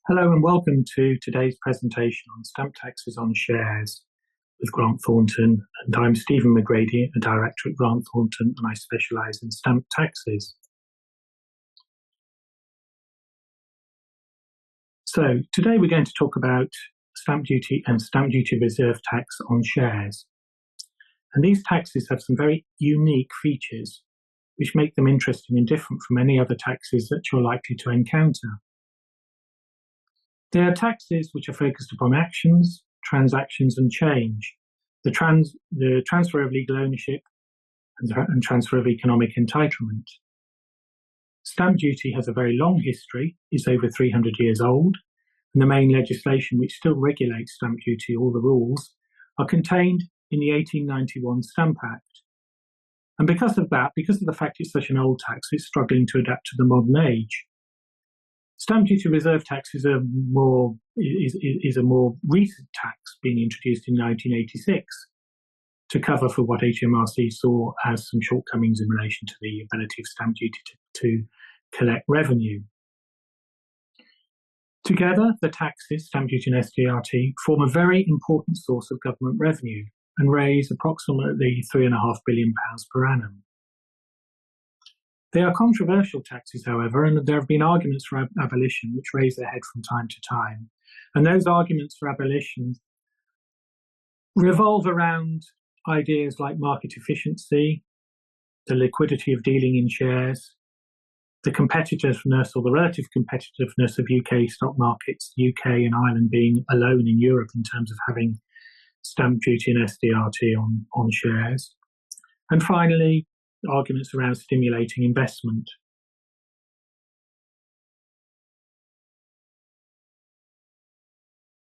Hello and welcome to today's presentation on stamp taxes on shares with Grant Thornton. And I'm Stephen McGrady, a director at Grant Thornton, and I specialise in stamp taxes. So today we're going to talk about stamp duty and stamp duty reserve tax on shares. And these taxes have some very unique features which make them interesting and different from any other taxes that you're likely to encounter. They are taxes which are focused upon actions, transactions and change, the transfer of legal ownership and transfer of economic entitlement. Stamp duty has a very long history, is over 300 years old, and the main legislation which still regulates stamp duty, all the rules, are contained in the 1891 Stamp Act. And because of the fact it's such an old tax, it's struggling to adapt to the modern age. Stamp duty reserve tax is a more recent tax, being introduced in 1986 to cover for what HMRC saw as some shortcomings in relation to the ability of stamp duty to collect revenue. Together, the taxes, stamp duty and SDRT, form a very important source of government revenue and raise approximately £3.5 billion per annum. They are controversial taxes, however, and there have been arguments for abolition which raise their head from time to time. And those arguments for abolition revolve around ideas like market efficiency, the liquidity of dealing in shares, the competitiveness or the relative competitiveness of UK stock markets, the UK and Ireland being alone in Europe in terms of having stamp duty and SDRT on shares. And finally, arguments around stimulating investment